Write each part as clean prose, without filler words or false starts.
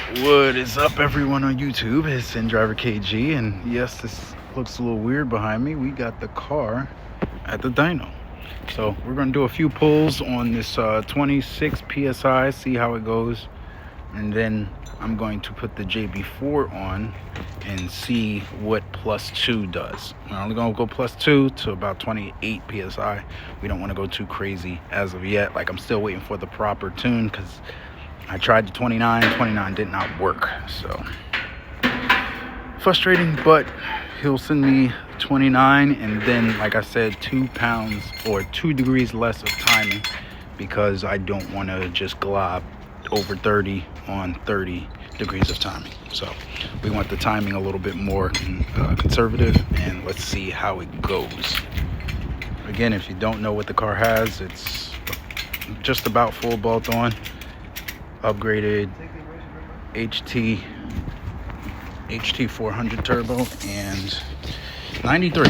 What is up, everyone on YouTube? It's InDriver KG, and yes, this looks a little weird behind me. We got the car at the dyno. So we're going to do a few pulls on this 26 PSI, see how it goes. And then I'm going to put the JB4 on and see what +2 does. We're only going to go +2 to about 28 PSI. We don't want to go too crazy as of yet. Like, I'm still waiting for the proper tune because I tried the 29 did not work. So frustrating, but he'll send me 29 and then, like I said, 2 pounds or 2 degrees less of timing because I don't want to just glob over 30 on 30 degrees of timing. So we want the timing a little bit more conservative, and let's see how it goes. Again, if you don't know what the car has, it's just about full bolt on, upgraded HT 400 turbo and 93.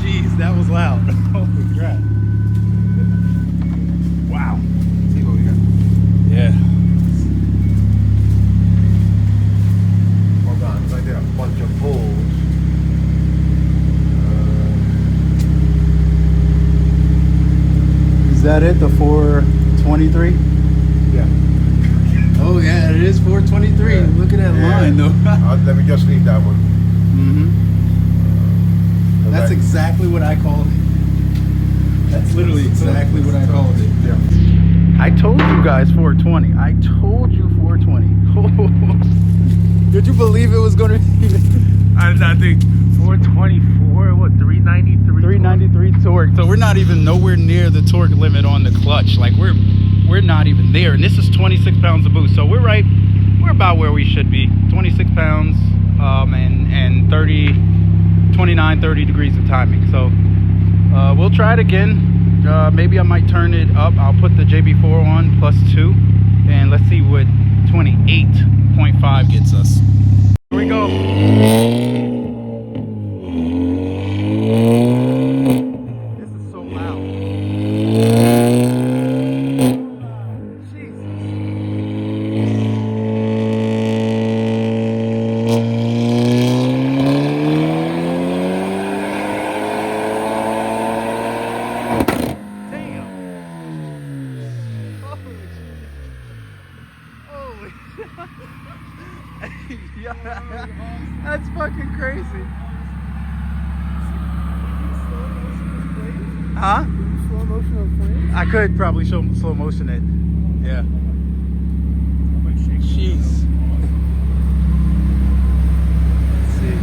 Jeez, that was loud. Holy crap. Wow. Let's see what we got. Yeah. Hold on, because I did a bunch of pulls. Is that it? The 423? Yeah. Oh yeah, it is 423. Yeah. Look at that line though. Let me just leave that one. That's exactly what I called it. That's literally exactly what I called it. Yeah. I told you guys 420. I told you 420. Did you believe it was going to be? I think 424, what, 393? 393 torque. So we're not even nowhere near the torque limit on the clutch. Like we're not even there. And this is 26 pounds of boost. So we're about where we should be. 26 pounds and 29, 30 degrees of timing. So we'll try it again. Maybe I might turn it up. I'll put the JB4 on +2, and let's see what 28.5 gets us. Here we go. This is so loud. Yeah, that's fucking crazy. Huh? Slow motion of flames? I could probably show slow motion it. Yeah. Jeez. Let's see.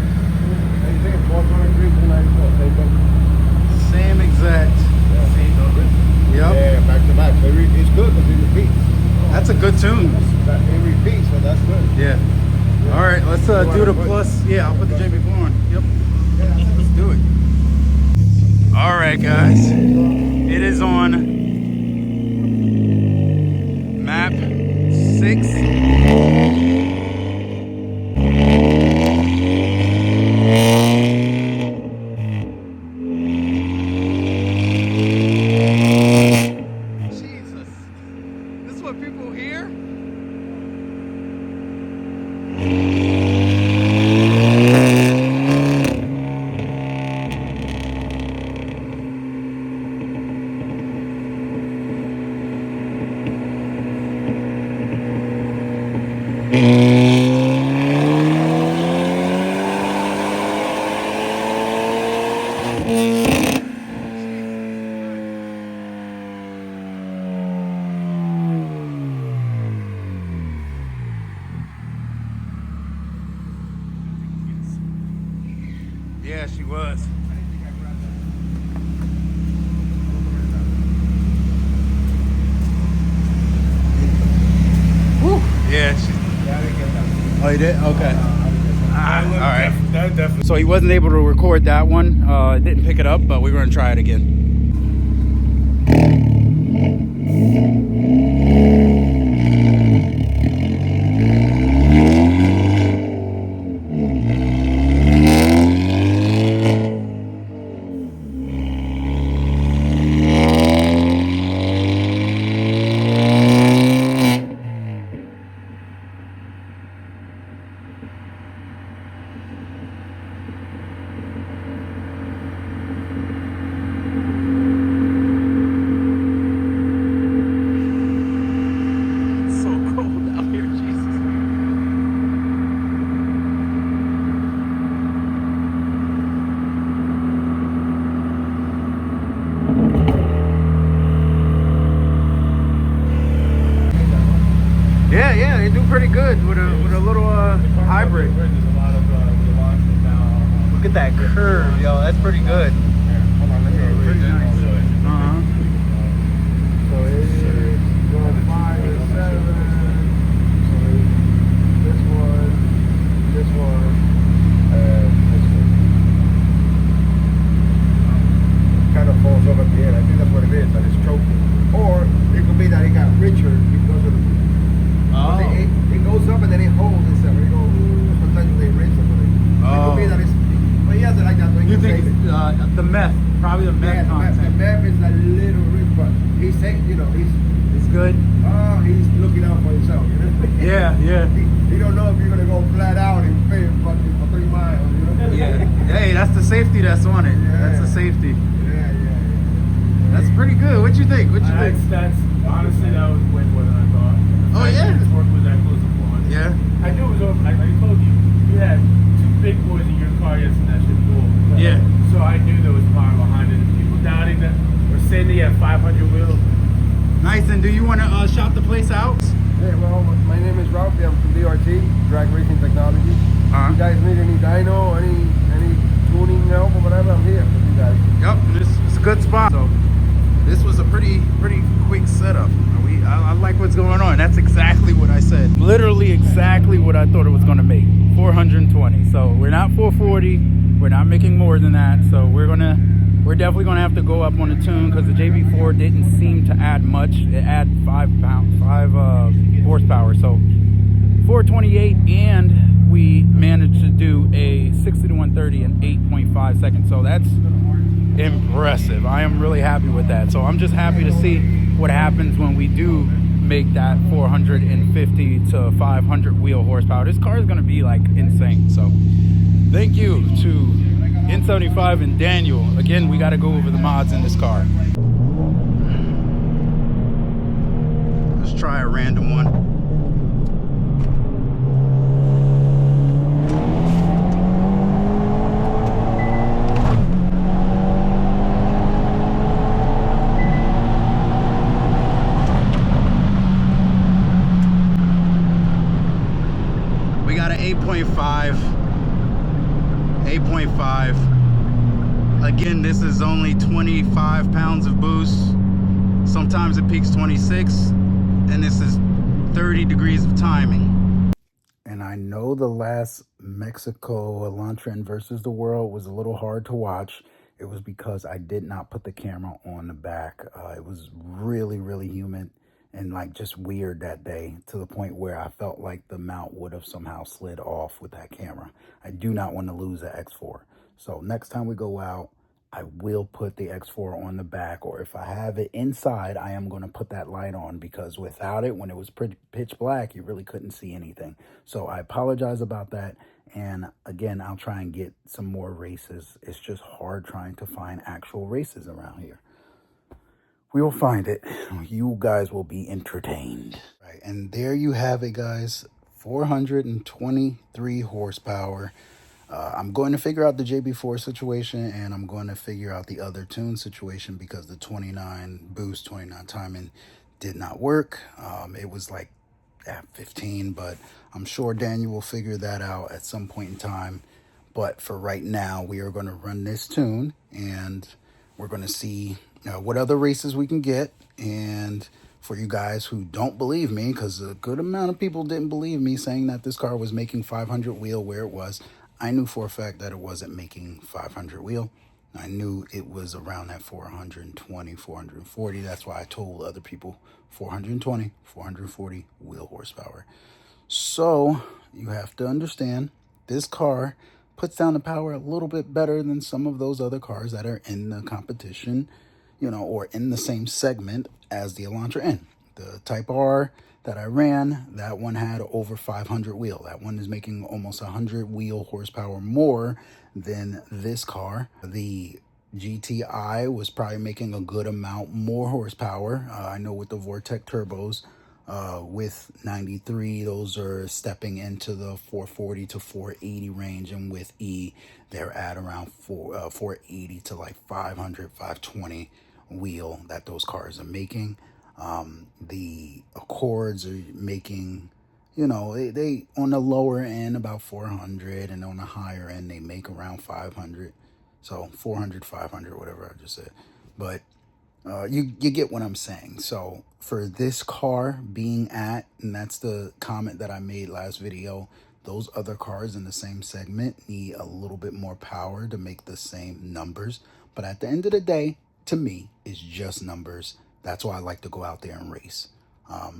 Same exact. Yep. Yeah, back to back. So it's good because it repeats. That's a good tune. It repeats, so that's good. Yeah. All right, let's do the plus. Yeah, I'll put the JB4 on. Yep. Let's do it. All right, guys. It is on map 6. Jesus. This is what people hear? Yeah, she was. Woo. Yeah, she. Oh, you did? Okay. All right. That definitely. So he wasn't able to record that one. Didn't pick it up, but we're going to try it again. Yeah, they do pretty good with a little hybrid. Look at that curve, yo. That's pretty good. Pretty nice. So it's 5 and 7. So this one, and this one. Kind of falls over at the end. I think that's what it is, that it's choking. Or it could be that it got richer because of the. Oh. It goes up and then it holds itself. It goes, sometimes they rinse it. It could be that it's. But yeah, they like that. You think the meth? Probably the meth content. The meth is a little rich, but he's saying, you know, he's good. He's looking out for himself. You know? Yeah. He don't know if you're gonna go flat out and pay fucking for 3 miles. You know? Yeah. Hey, that's the safety that's on it. Yeah. That's the safety. Yeah. That's pretty good. What you think? That's honestly, that was way more than I thought. Oh, yeah? This work was that close to 400. Yeah. I knew it was over. Like I told you, you had 2 big boys in your car yesterday. That shit cool. Yeah. So I knew there was power behind it. People doubting that or saying they had 500 wheels. Nice. And do you want to shout the place out? Yeah, well, my name is Ralphie. I'm from DRT, Drag Racing Technology. Uh-huh. If you guys need any dyno, any tuning help or whatever, I'm here for you guys. Yep. It's a good spot. So this was a pretty quick setup. I like what's going on. That's exactly what I said. Literally exactly what I thought it was going to make. 420. So we're not 440. We're not making more than that. So we're going to we're definitely going to have to go up on the tune because the JB4 didn't seem to add much. It had 5 horsepower, so 428, and we managed to do a 60 to 130 in 8.5 seconds. So that's impressive. I am really happy with that. So I'm just happy to see what happens when we do make that 450 to 500 wheel horsepower. This car is going to be like insane. So thank you to N75 and Daniel. Again, we got to go over the mods in this car. Let's try a random one. We got an 8.5. Again, this is only 25 pounds of boost. Sometimes it peaks 26, and this is 30 degrees of timing. And I know the last Mexico Elantra versus the world was a little hard to watch. It was because I did not put the camera on the back. It was really, really humid and like just weird that day, to the point where I felt like the mount would have somehow slid off with that camera. I do not want to lose the X4. So next time we go out, I will put the X4 on the back, or if I have it inside, I am going to put that light on, because without it, when it was pretty pitch black, you really couldn't see anything. So I apologize about that. And again, I'll try and get some more races. It's just hard trying to find actual races around here. We will find it. You guys will be entertained. Right, and there you have it, guys. 423 horsepower. I'm going to figure out the JB4 situation, and I'm going to figure out the other tune situation, because the 29 boost, 29 timing did not work. It was like at 15, but I'm sure Daniel will figure that out at some point in time. But for right now, we are going to run this tune, and we're going to see what other races we can get. And for you guys who don't believe me, because a good amount of people didn't believe me, saying that this car was making 500 wheel where it was, I knew for a fact that it wasn't making 500 wheel. I knew it was around that 420, 440. That's why I told other people 420, 440 wheel horsepower. So you have to understand, this car puts down the power a little bit better than some of those other cars that are in the competition, or in the same segment as the Elantra N. The Type R that I ran, that one had over 500 wheel. That one is making almost 100 wheel horsepower more than this car. The GTI was probably making a good amount more horsepower. I know with the Vortec turbos, with 93, those are stepping into the 440 to 480 range, and with E, they're at around 480 to like 500, 520 wheel that those cars are making. The Accords are making, they on the lower end about 400, and on the higher end they make around 500. So 400, 500, whatever I just said. But you get what I'm saying. So for this car being at, and that's the comment that I made last video, those other cars in the same segment need a little bit more power to make the same numbers. But at the end of the day, to me, it's just numbers. That's why I like to go out there and race.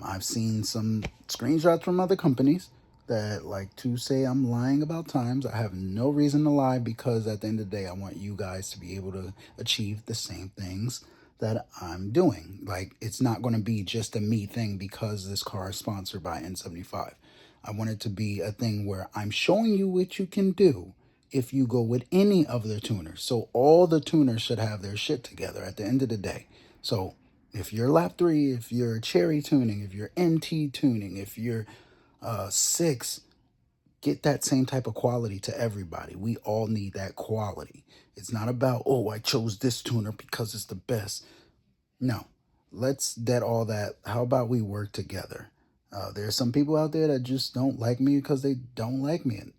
I've seen some screenshots from other companies that like to say I'm lying about times. I have no reason to lie, because at the end of the day, I want you guys to be able to achieve the same things that I'm doing. Like, it's not going to be just a me thing because this car is sponsored by N75. I want it to be a thing where I'm showing you what you can do if you go with any of the tuners. So all the tuners should have their shit together at the end of the day. So if you're lap 3, if you're cherry tuning, if you're NT tuning, if you're 6, get that same type of quality to everybody. We all need that quality. It's not about, oh, I chose this tuner because it's the best. No, let's dead all that. How about we work together? There's some people out there that just don't like me because they don't like me. And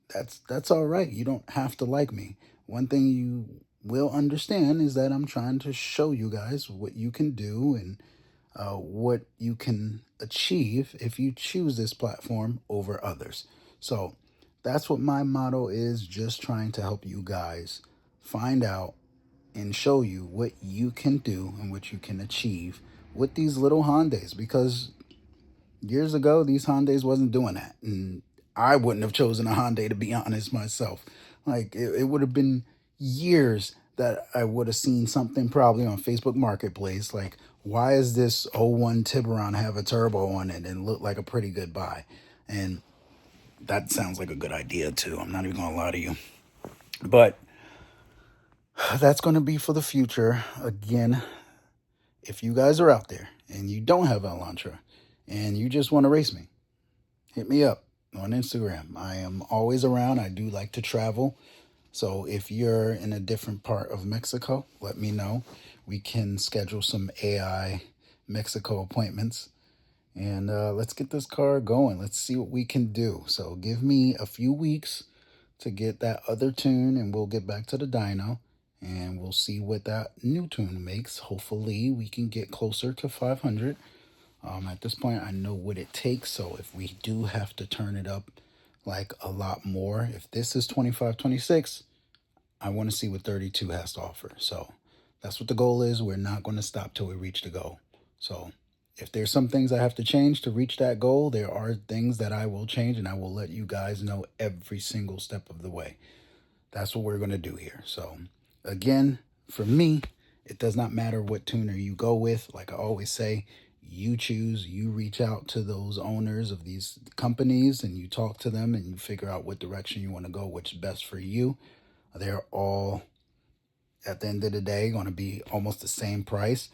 that's all right. You don't have to like me. One thing you will understand is that I'm trying to show you guys what you can do, and what you can achieve if you choose this platform over others. So that's what my motto is, just trying to help you guys find out and show you what you can do and what you can achieve with these little Hyundais, because years ago these Hyundais wasn't doing that, and I wouldn't have chosen a Hyundai, to be honest myself. Like it would have been years that I would have seen something probably on Facebook Marketplace like, why is this '01 Tiburon have a turbo on it and look like a pretty good buy? And that sounds like a good idea too. I'm not even gonna lie to you. But that's going to be for the future. Again, if you guys are out there and you don't have Elantra and you just want to race me, hit me up on Instagram. I am always around. I do like to travel. So if you're in a different part of Mexico, let me know. We can schedule some AI Mexico appointments. And let's get this car going. Let's see what we can do. So give me a few weeks to get that other tune, and we'll get back to the dyno, and we'll see what that new tune makes. Hopefully we can get closer to 500. At this point I know what it takes, so if we do have to turn it up like a lot more, if this is 25, 26, I want to see what 32 has to offer. So that's what the goal is. We're not going to stop till we reach the goal. So if there's some things I have to change to reach that goal, there are things that I will change, and I will let you guys know every single step of the way. That's what we're going to do here. So again, for me, it does not matter what tuner you go with. Like I always say, you choose, you reach out to those owners of these companies and you talk to them and you figure out what direction you want to go, which is best for you. They're all, at the end of the day, going to be almost the same price,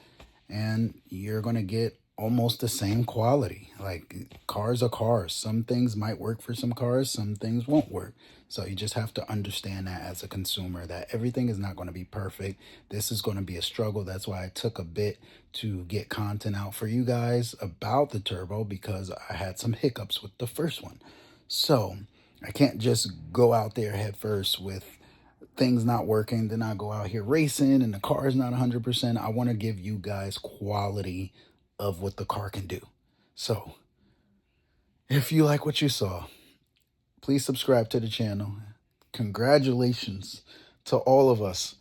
and you're going to get almost the same quality. Like, cars are cars. Some things might work for some cars, some things won't work. So you just have to understand that as a consumer, that everything is not going to be perfect. This is going to be a struggle. That's why I took a bit to get content out for you guys about the turbo, because I had some hiccups with the first one. So I can't just go out there head first with things not working, then I go out here racing and the car is not 100%. I want to give you guys quality of what the car can do. So if you like what you saw, please subscribe to the channel. Congratulations to all of us.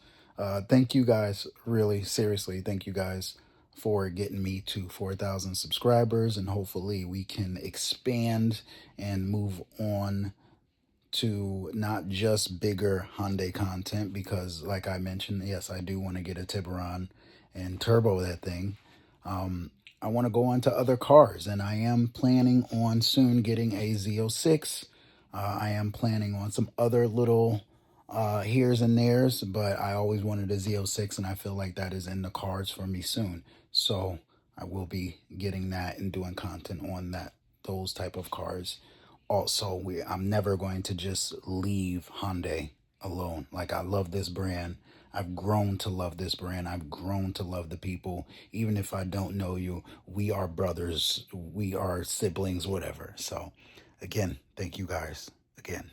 Thank you guys, really, seriously, thank you guys for getting me to 4,000 subscribers, and hopefully we can expand and move on to not just bigger Hyundai content, because like I mentioned, yes, I do want to get a Tiburon and turbo that thing. I want to go on to other cars, and I am planning on soon getting a Z06. I am planning on some other little here's and there's, but I always wanted a Z06, and I feel like that is in the cards for me soon. So I will be getting that and doing content on those type of cars. Also, I'm never going to just leave Hyundai alone. Like, I love this brand. I've grown to love this brand. I've grown to love the people. Even if I don't know you, we are brothers. We are siblings, whatever. So, again, thank you guys. Again.